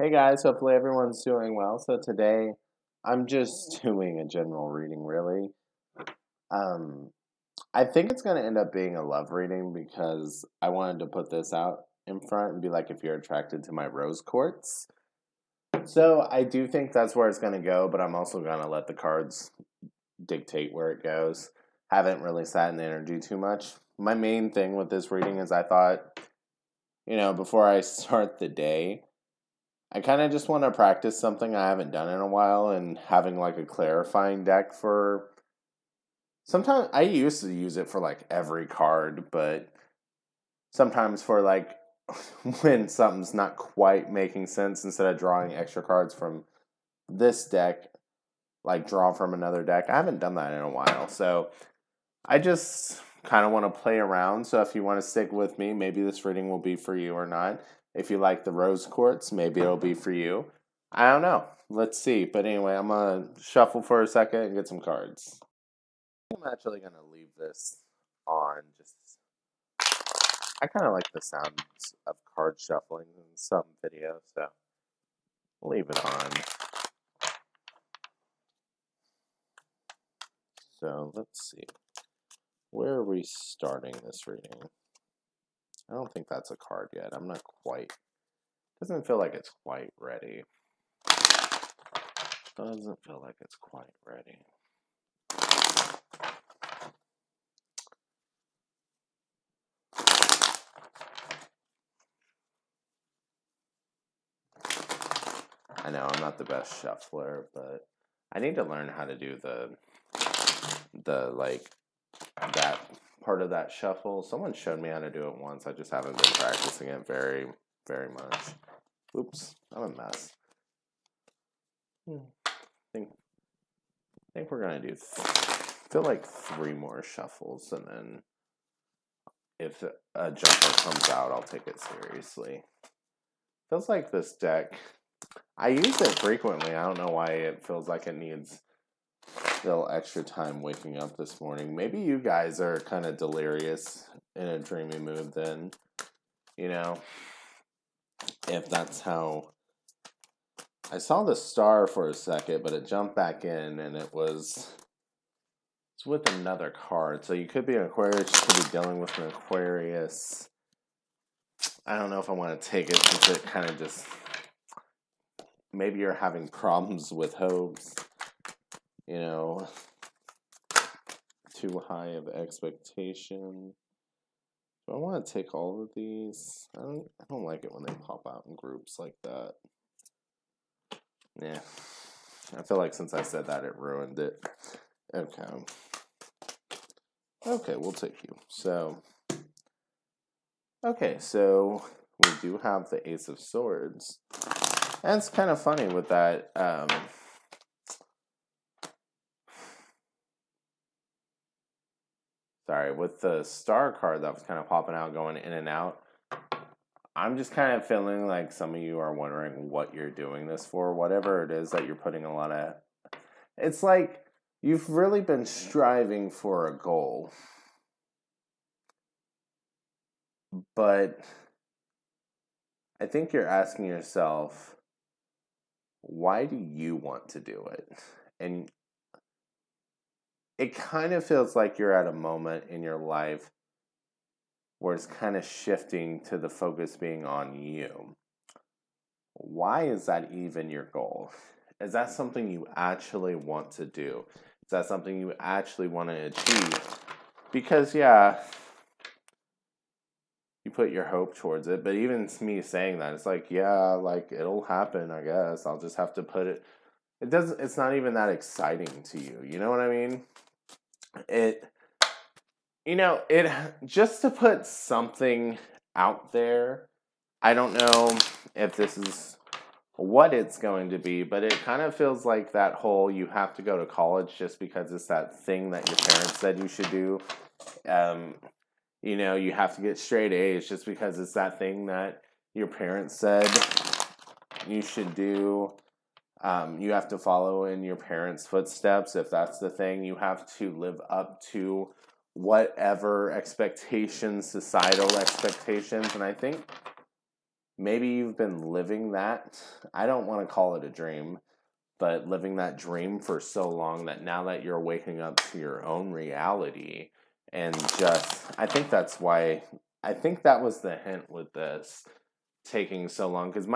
Hey guys, hopefully everyone's doing well. So today I'm just doing a general reading, really. Um, I think it's going to end up being a love reading because I wanted to put this out in front and be like, if you're attracted to my rose quartz. So I do think that's where it's going to go, but I'm also going to let the cards dictate where it goes. Haven't really sat in the energy too much. My main thing with this reading is I thought, before I start the day, I kind of just want to practice something I haven't done in a while and having like a clarifying deck for. Sometimes I used to use it for like every card, but sometimes for like when something's not quite making sense, instead of drawing extra cards from this deck, like draw from another deck. I haven't done that in a while. So I just kind of want to play around. So if you want to stick with me, maybe this reading will be for you or not. If you like the rose quartz, maybe it'll be for you. I don't know. Let's see. But anyway, I'm going to shuffle for a second and get some cards. I'm actually going to leave this on. I kind of like the sounds of card shuffling in some videos, so I'll leave it on. So let's see. Where are we starting this reading? I don't think that's a card yet. I'm not quite. Doesn't feel like it's quite ready. Doesn't feel like it's quite ready. I know I'm not the best shuffler, but I need to learn how to do the like that part of that shuffle. Someone showed me how to do it once. I just haven't been practicing it very, very much. Oops, I'm a mess. I think we're gonna do. Feel like 3 more shuffles, and then if a jumper comes out, I'll take it seriously. Feels like this deck. I use it frequently. I don't know why it feels like it needs still extra time waking up this morning. Maybe you guys are kind of delirious in a dreamy mood then, if that's how. I saw the star for a second, but it jumped back in and it's with another card. So you could be an Aquarius, you could be dealing with an Aquarius. I don't know if I want to take it since it kind of just. Maybe you're having problems with hopes, too high of expectation. Do I want to take all of these? I don't like it when they pop out in groups like that. Yeah. I feel like since I said that, it ruined it. Okay. Okay, we'll take you. So, we do have the Ace of Swords. And it's kind of funny with that. With the star card that was kind of popping out, going in and out. I'm just kind of feeling like some of you are wondering what you're doing this for. Whatever it is that you're putting a lot of. It's like you've really been striving for a goal. But I think you're asking yourself, why do you want to do it? And it kind of feels like you're at a moment in your life where it's kind of shifting to the focus being on you. Why is that even your goal? Is that something you actually want to do? Is that something you actually want to achieve? Because, yeah, you put your hope towards it, but even me saying that, it's like, yeah, like, it'll happen, I guess. I'll just have to put it. It's not even that exciting to you. You know what I mean? It just to put something out there, I don't know if this is what it's going to be, but it kind of feels like that whole you have to go to college just because it's that thing that your parents said you should do. You have to get straight A's just because it's that thing that your parents said you should do. You have to follow in your parents' footsteps. If that's the thing, you have to live up to whatever expectations, societal expectations. And I think maybe you've been living that. I don't want to call it a dream, but living that dream for so long that now that you're waking up to your own reality and just, I think that's why, I think that was the hint with this taking so long. Because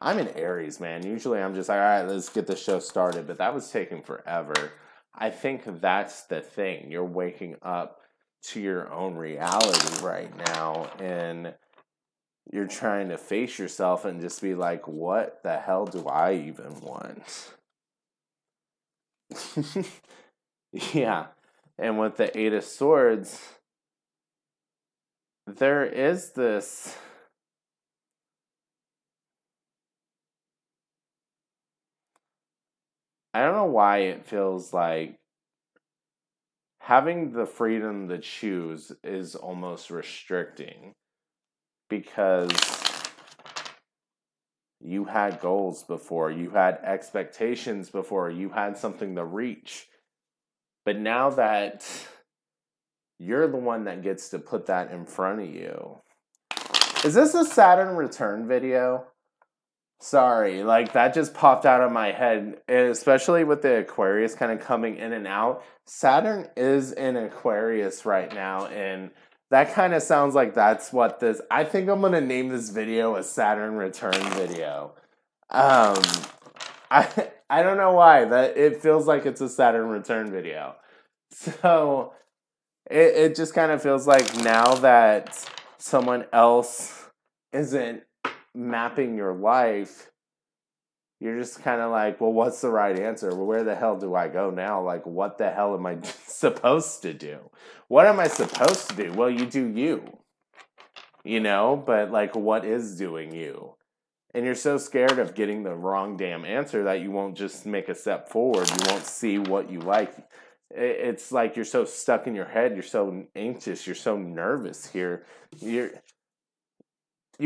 I'm an Aries, man. Usually I'm just like, all right, let's get the show started. But that was taking forever. I think that's the thing. You're waking up to your own reality right now. And you're trying to face yourself and just be like, what the hell do I even want? Yeah. And with the Eight of Swords, there is this. I don't know why it feels like having the freedom to choose is almost restricting, because you had goals before, you had expectations before, you had something to reach. But now that you're the one that gets to put that in front of you. Is this a Saturn return video? Sorry, like that just popped out of my head, especially with the Aquarius kind of coming in and out. Saturn is in Aquarius right now, and that kind of sounds like that's what this. I think I'm gonna name this video a Saturn return video. I I don't know why that it feels like it's a Saturn return video. So it just kind of feels like now that someone else isn't mapping your life, you're just kind of like, well, what's the right answer? Well, where the hell do I go now? Like, what the hell am I supposed to do? What am I supposed to do? Well, you do you know, but like, what is doing you? And you're so scared of getting the wrong damn answer that you won't just make a step forward. You won't see what you like. It's like you're so stuck in your head. You're so anxious. You're so nervous here. You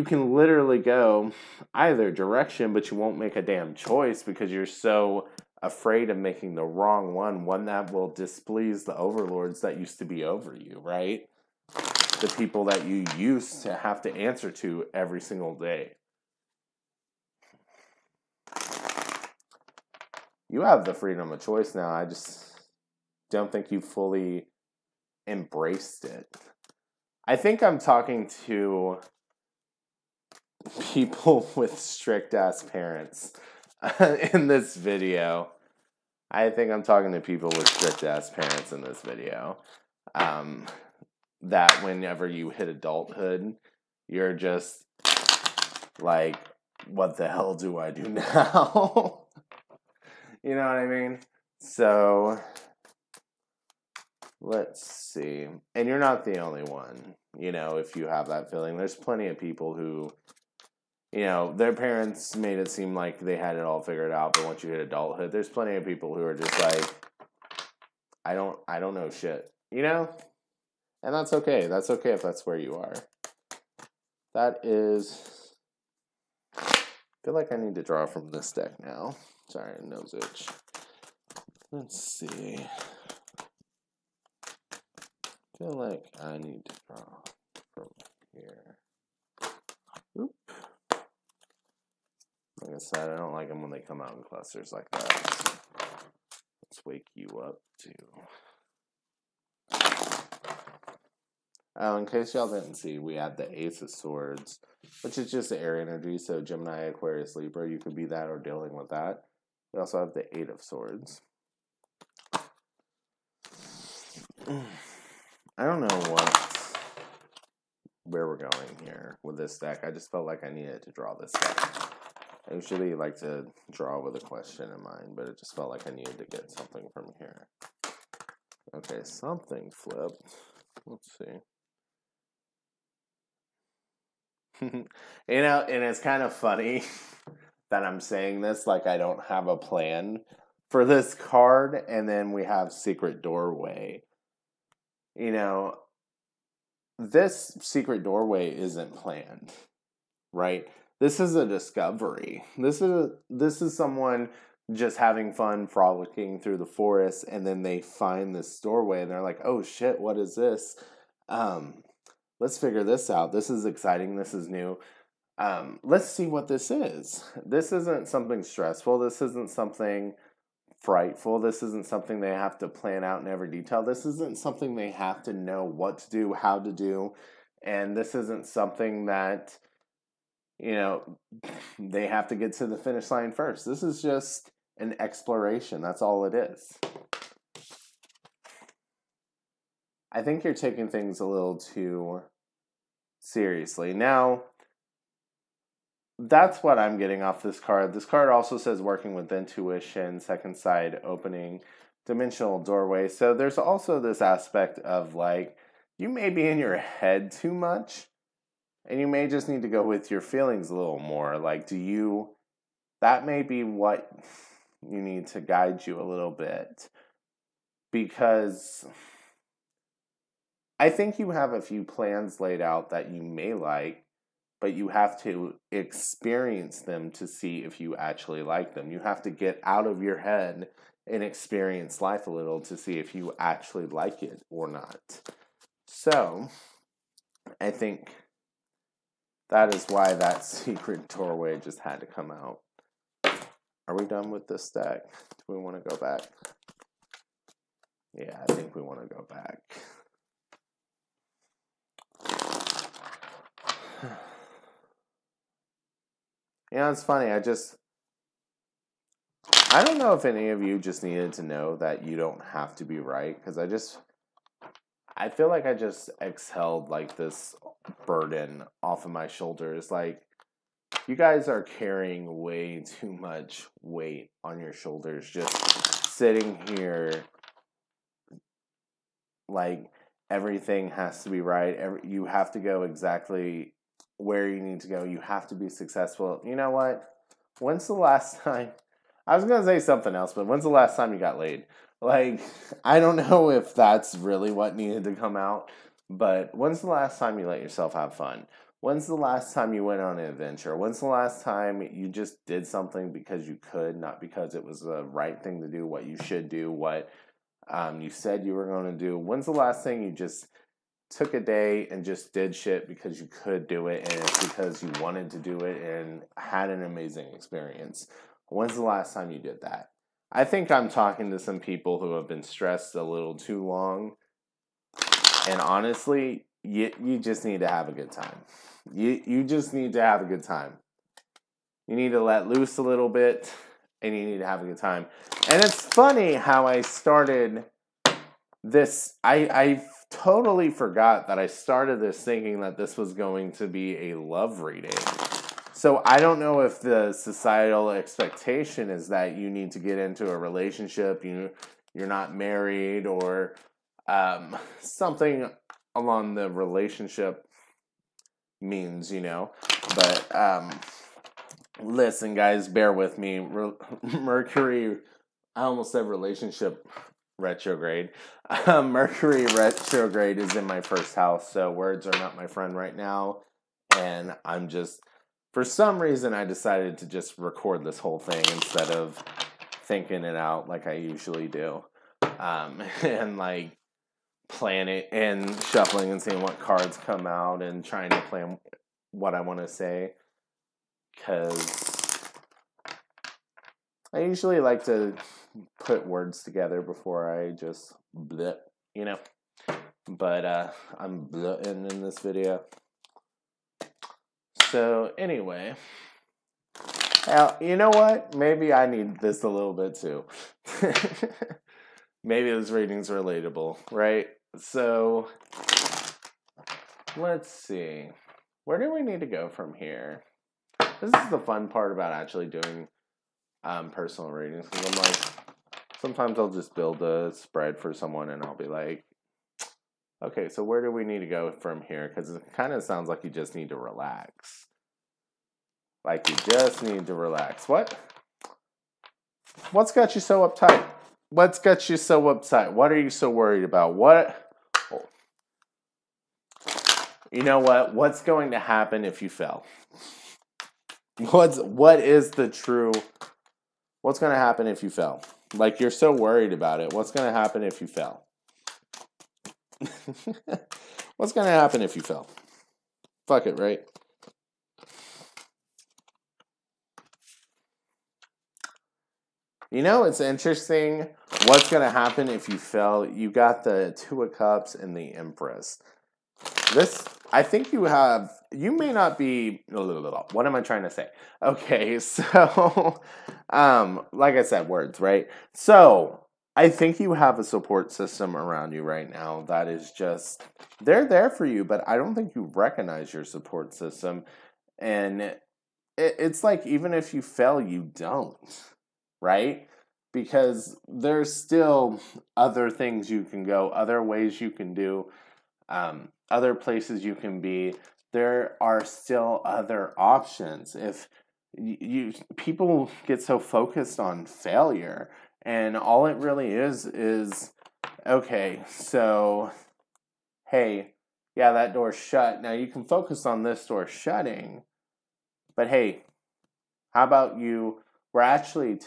can literally go either direction, but you won't make a damn choice because you're so afraid of making the wrong one that will displease the overlords that used to be over you, right? The people that you used to have to answer to every single day. You have the freedom of choice now. I just don't think you fully embraced it. I think I'm talking to people with strict ass parents in this video. I think I'm talking to people with strict ass parents in this video. That whenever you hit adulthood, you're just like, what the hell do I do now? You know what I mean? So let's see. And you're not the only one, you know, if you have that feeling. There's plenty of people who, you know, their parents made it seem like they had it all figured out, but once you hit adulthood, there's plenty of people who are just like, I don't know shit, you know? And that's okay. That's okay if that's where you are. That is, I feel like I need to draw from this deck now. Sorry, nose itch. Let's see. I feel like I need to draw from here. Oop. Like I said, I don't like them when they come out in clusters like that. So let's wake you up too. In case y'all didn't see, we had the Ace of Swords, which is just the air energy. So Gemini, Aquarius, Libra, you could be that or dealing with that. We also have the Eight of Swords. I don't know where we're going here with this deck. I just felt like I needed to draw this deck. I usually like to draw with a question in mind, but it just felt like I needed to get something from here. Okay, something flipped. Let's see. You know, and it's kind of funny that I'm saying this like I don't have a plan for this card, and then we have Secret Doorway. You know, this Secret Doorway isn't planned, right? This is a discovery. This is someone just having fun frolicking through the forest, and then they find this doorway and they're like, oh shit, what is this? let's figure this out. This is exciting. This is new. Let's see what this is. This isn't something stressful. This isn't something frightful. This isn't something they have to plan out in every detail. This isn't something they have to know what to do, how to do. And this isn't something that, you know, they have to get to the finish line first. This is just an exploration. That's all it is. I think you're taking things a little too seriously. Now, that's what I'm getting off this card. This card also says working with intuition, second side opening, dimensional doorway. So there's also this aspect of like, you may be in your head too much and you may just need to go with your feelings a little more. Like, that may be what you need to guide you a little bit, because I think you have a few plans laid out that you may like, but you have to experience them to see if you actually like them. You have to get out of your head and experience life a little to see if you actually like it or not. So, I think that is why that secret doorway just had to come out. Are we done with this deck? Do we want to go back? Yeah, I think we want to go back. You know, it's funny, I don't know if any of you just needed to know that you don't have to be right, because I feel like I just exhaled like this burden off of my shoulders. Like, you guys are carrying way too much weight on your shoulders, just sitting here like everything has to be right. You have to go exactly where you need to go. You have to be successful. You know what? When's the last time? I was going to say something else, but when's the last time you got laid? Like, I don't know if that's really what needed to come out, but when's the last time you let yourself have fun? When's the last time you went on an adventure? When's the last time you just did something because you could, not because it was the right thing to do, what you should do, what you said you were going to do? When's the last thing you just took a day and just did shit because you could do it, and it's because you wanted to do it and had an amazing experience? When's the last time you did that? I think I'm talking to some people who have been stressed a little too long, and honestly, you just need to have a good time. You just need to have a good time. You need to let loose a little bit, and you need to have a good time. And it's funny how I started this. I totally forgot that I started this thinking that this was going to be a love reading. So I don't know if the societal expectation is that you need to get into a relationship, you're not married, or something along the relationship means, you know. But listen, guys, bear with me. Mercury, I almost said relationship retrograde. Mercury retrograde is in my first house, so words are not my friend right now. And I'm just, for some reason, I decided to just record this whole thing instead of thinking it out like I usually do. And like plan it and shuffling and seeing what cards come out and trying to plan what I want to say. Because I usually like to put words together before I just blip, you know. But I'm blitting in this video. So anyway, now, you know what? Maybe I need this a little bit too. Maybe this reading's relatable, right? So let's see. Where do we need to go from here? This is the fun part about actually doing personal readings, because I'm like, sometimes I'll just build a spread for someone and I'll be like, okay, so where do we need to go from here? Because it kind of sounds like you just need to relax. Like you just need to relax. What's got you so uptight? What's got you so upset? What are you so worried about? You know what? What's going to happen if you fail? What's going to happen if you fail? Like, you're so worried about it. What's going to happen if you fail? What's going to happen if you fail? Fuck it, right? You know, it's interesting. What's going to happen if you fail? You got the Two of Cups and the Empress. This, I think you may not be, what am I trying to say? Okay, so, like I said, words, right? So, I think you have a support system around you right now that is just, they're there for you, but I don't think you recognize your support system. And it's like, even if you fail, you don't, right? Because there's still other things you can go, other ways you can do, other places you can be. There are still other options. If people get so focused on failure, and all it really is okay, so hey, yeah, that door's shut. Now you can focus on this door shutting, but hey, how about we're actually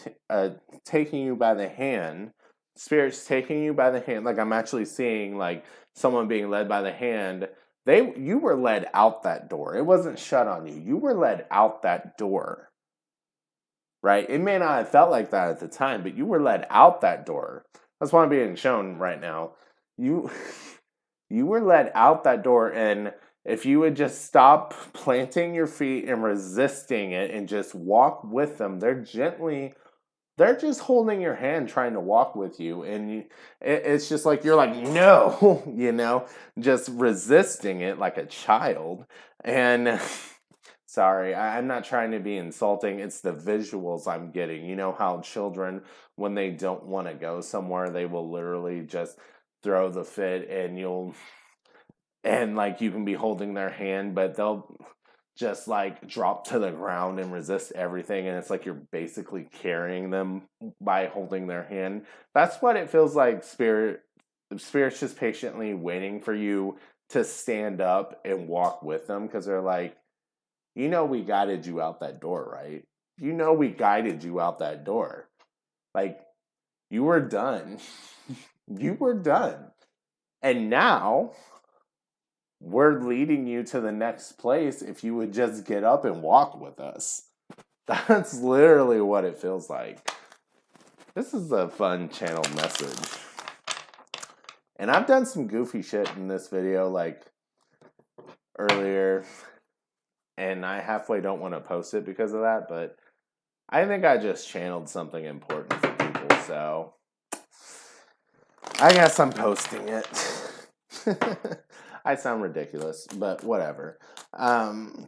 taking you by the hand. Spirit's taking you by the hand. Like, I'm actually seeing, like, someone being led by the hand. You were led out that door. It wasn't shut on you. You were led out that door. Right? It may not have felt like that at the time, but you were led out that door. That's what I'm being shown right now. You were led out that door, and if you would just stop planting your feet and resisting it and just walk with them, they're just holding your hand trying to walk with you. And it's just like, you're like, no, just resisting it like a child. And sorry, I'm not trying to be insulting. It's the visuals I'm getting. You know how children, when they don't want to go somewhere, they will literally just throw the fit, and like, you can be holding their hand, but they'll just like drop to the ground and resist everything, and it's like you're basically carrying them by holding their hand. That's what it feels like. Spirit's just patiently waiting for you to stand up and walk with them, because they're like, we guided you out that door, right? We guided you out that door. Like, you were done. You were done. And now we're leading you to the next place if you would just get up and walk with us. That's literally what it feels like. This is a fun channel message. And I've done some goofy shit in this video, like, earlier, and I halfway don't want to post it because of that, but I think I just channeled something important for people, so I guess I'm posting it. I sound ridiculous, but whatever.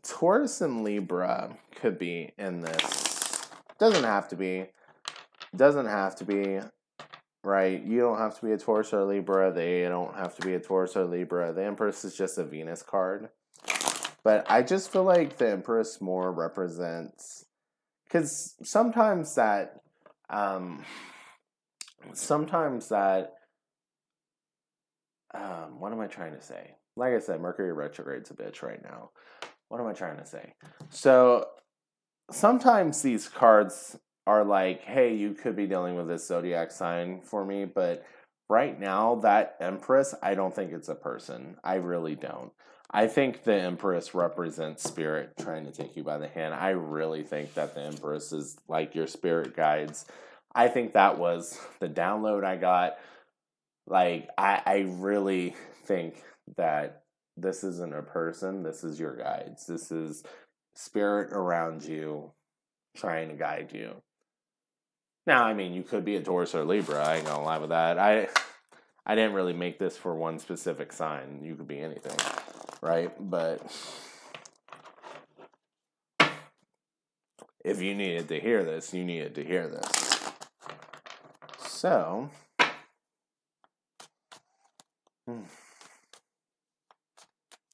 Taurus and Libra could be in this. Doesn't have to be. Right? You don't have to be a Taurus or Libra. They don't have to be a Taurus or Libra. The Empress is just a Venus card. But I just feel like the Empress more represents, because sometimes that, what am I trying to say? Like I said, Mercury retrograde's a bitch right now. What am I trying to say? So sometimes these cards are like, hey, you could be dealing with this zodiac sign for me, but right now, that Empress, I don't think it's a person. I really don't. I think the Empress represents spirit trying to take you by the hand. I really think that the Empress is like your spirit guides. I think that was the download I got. Like, I really think that this isn't a person. This is your guides. This is spirit around you trying to guide you. Now, I mean, you could be a Taurus or Libra. I ain't gonna lie with that. I didn't really make this for one specific sign. You could be anything, right? But if you needed to hear this, you needed to hear this. So,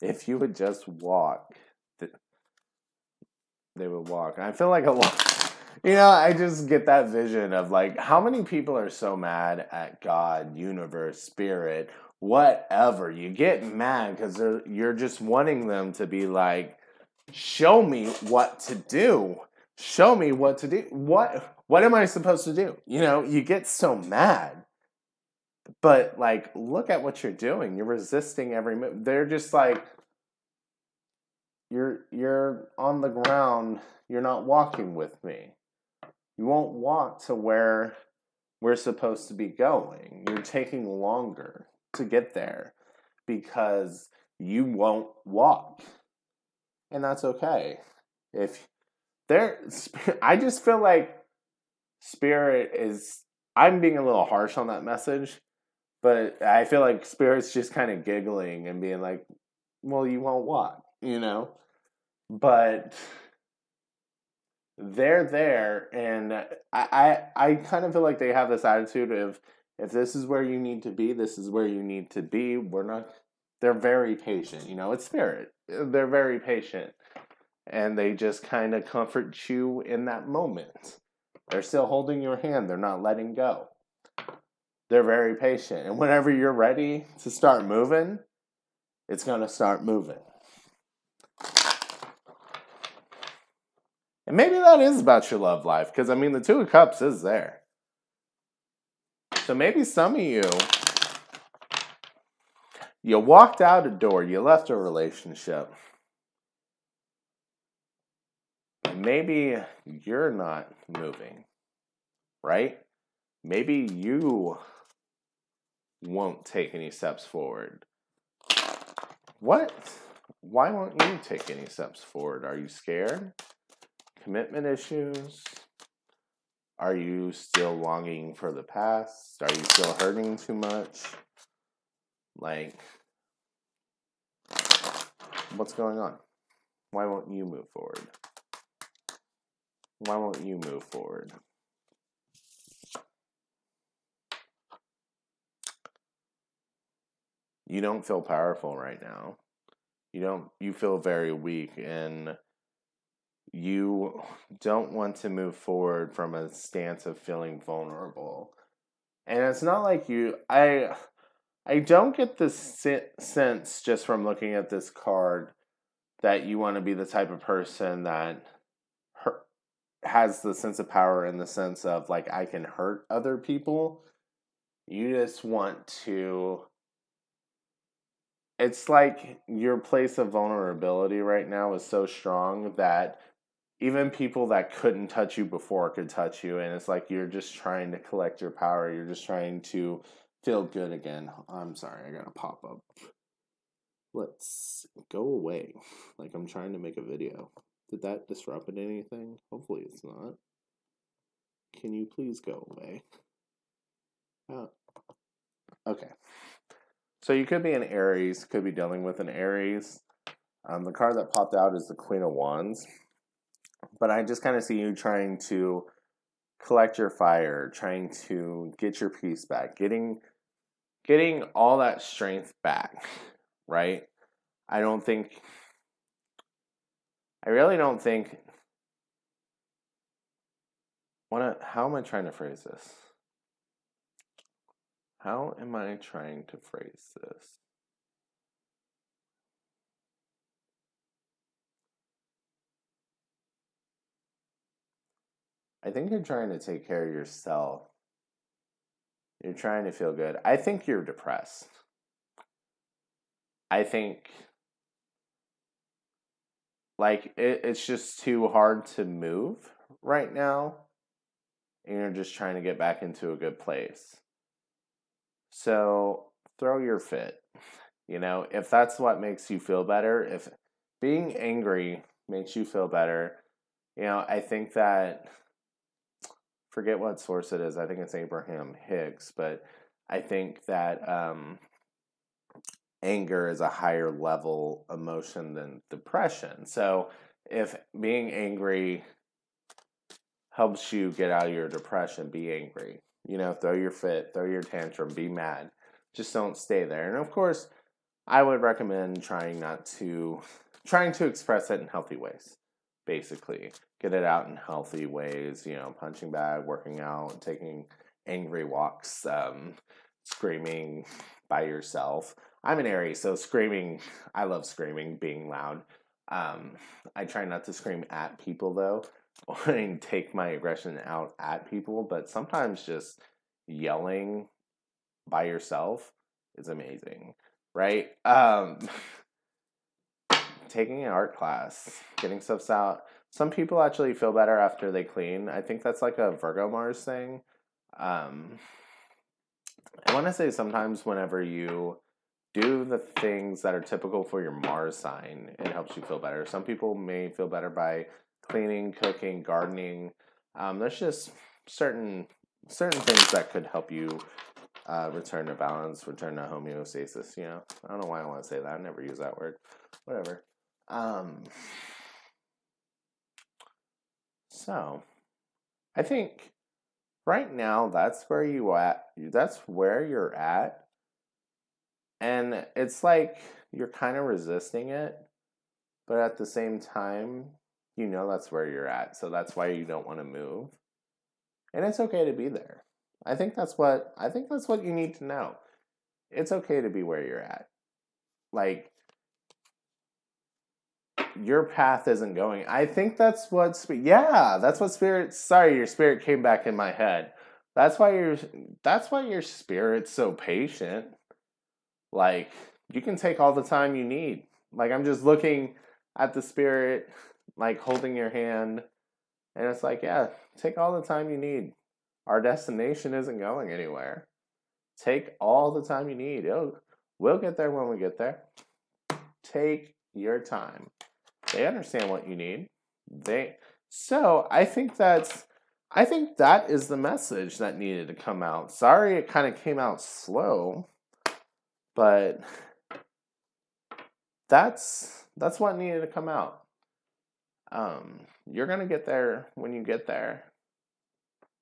if you would just walk, they would walk. I feel like a lot. I just get that vision of, like, how many people are so mad at God, universe, spirit, whatever. You get mad because you're just wanting them to be like, show me what to do. Show me what to do. What am I supposed to do? You get so mad. But like, look at what you're doing. You're resisting every move. They're just like, you're on the ground. You're not walking with me. You won't walk to where we're supposed to be going. You're taking longer to get there because you won't walk. And that's okay. If there I just feel like spirit is I'm being a little harsh on that message, but I feel like spirit's just kind of giggling and being like, "Well, you won't walk," you know? But they're there, and I kind of feel like they have this attitude of if this is where you need to be, this is where you need to be. We're not. They're very patient, you know. It's spirit. They're very patient, and they just kind of comfort you in that moment. They're still holding your hand. They're not letting go. They're very patient, and whenever you're ready to start moving, it's gonna start moving. And maybe that is about your love life, because I mean, the Two of Cups is there. So maybe some of you walked out a door, you left a relationship. And maybe you're not moving, right? Maybe you won't take any steps forward. What? Why won't you take any steps forward? Are you scared? Commitment issues? Are you still longing for the past? Are you still hurting too much? Like, what's going on? Why won't you move forward? Why won't you move forward? You don't feel powerful right now. You feel very weak, and you don't want to move forward from a stance of feeling vulnerable. And it's not like I don't get this sense just from looking at this card that you want to be the type of person that has the sense of power in the sense of like I can hurt other people. You just want to. It's like your place of vulnerability right now is so strong that even people that couldn't touch you before could touch you, and it's like you're just trying to collect your power. You're just trying to feel good again. I'm sorry, I got a pop up. Let's go away. Like I'm trying to make a video. Did that disrupt anything? Hopefully it's not. Can you please go away? Okay. So you could be an Aries, could be dealing with an Aries. The card that popped out is the Queen of Wands. But I just kind of see you trying to collect your fire, trying to get your peace back, getting all that strength back, right? I really don't think how am I trying to phrase this? How am I trying to phrase this? I think you're trying to take care of yourself. You're trying to feel good. I think you're depressed. I think like it's just too hard to move right now, and you're just trying to get back into a good place. So throw your fit. You know, if that's what makes you feel better, if being angry makes you feel better, you know, I think that forget what source it is. I think it's Abraham Hicks, but I think that anger is a higher level emotion than depression. So if being angry helps you get out of your depression, be angry. You know, throw your fit, throw your tantrum, be mad. Just don't stay there. And of course, I would recommend trying to express it in healthy ways. Basically, get it out in healthy ways. You know, punching bag, working out, taking angry walks, screaming by yourself. I'm an Aries, so screaming. I love screaming, being loud. I try not to scream at people though, or take my aggression out at people. But sometimes just yelling by yourself is amazing, right? Taking an art class, getting stuff out. Some people actually feel better after they clean. I think that's like a Virgo Mars thing. Um, I want to say sometimes whenever you do the things that are typical for your Mars sign, it helps you feel better. Some people may feel better by cleaning, cooking, gardening. There's just certain things that could help you return to balance, return to homeostasis. You know, I don't know why I want to say that. I never use that word. Whatever. So I think right now that's where you at. That's where you're at, and it's like you're kind of resisting it, but at the same time, you know that's where you're at. So that's why you don't want to move, and it's okay to be there. I think that's what you need to know. It's okay to be where you're at. Like your path isn't going. I think that's what that's what spirit. Sorry, your spirit came back in my head. That's why your spirit's so patient. Like you can take all the time you need. Like I'm just looking at the spirit, like holding your hand, and it's like, yeah, take all the time you need. Our destination isn't going anywhere. Take all the time you need. We'll get there when we get there. Take your time. They understand what you need. I think that is the message that needed to come out. Sorry it kind of came out slow, but that's what needed to come out. You're going to get there when you get there.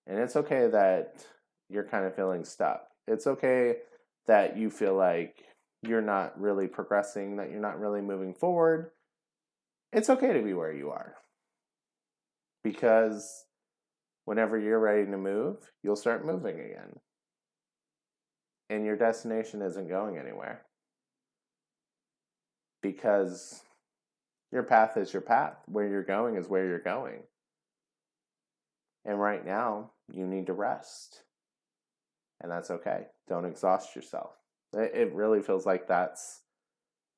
And it's okay that you're kind of feeling stuck. It's okay that you feel like you're not really progressing, that you're not really moving forward. It's okay to be where you are. Because whenever you're ready to move, you'll start moving again. And your destination isn't going anywhere. Because your path is your path. Where you're going is where you're going. And right now, you need to rest. And that's okay. Don't exhaust yourself. It really feels like that's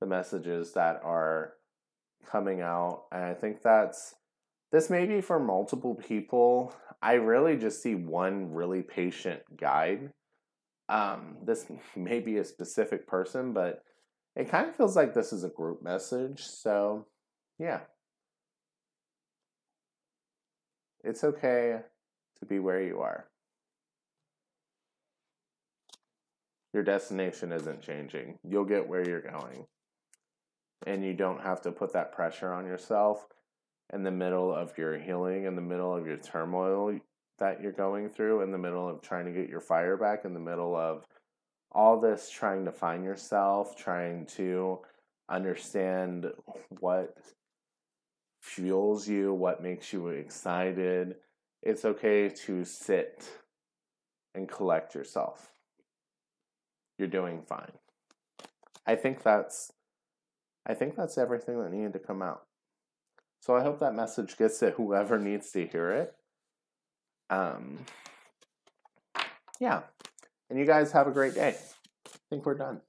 the messages that are coming out. And I think this may be for multiple people. I really just see one really patient guide. This may be a specific person, but it kind of feels like this is a group message. So, yeah. It's okay to be where you are. Your destination isn't changing. You'll get where you're going. And you don't have to put that pressure on yourself in the middle of your healing, in the middle of your turmoil that you're going through, in the middle of trying to get your fire back, in the middle of all this trying to find yourself, trying to understand what fuels you, what makes you excited. It's okay to sit and collect yourself. You're doing fine. I think that's everything that needed to come out. So I hope that message gets to whoever needs to hear it. Yeah. And you guys have a great day. I think we're done.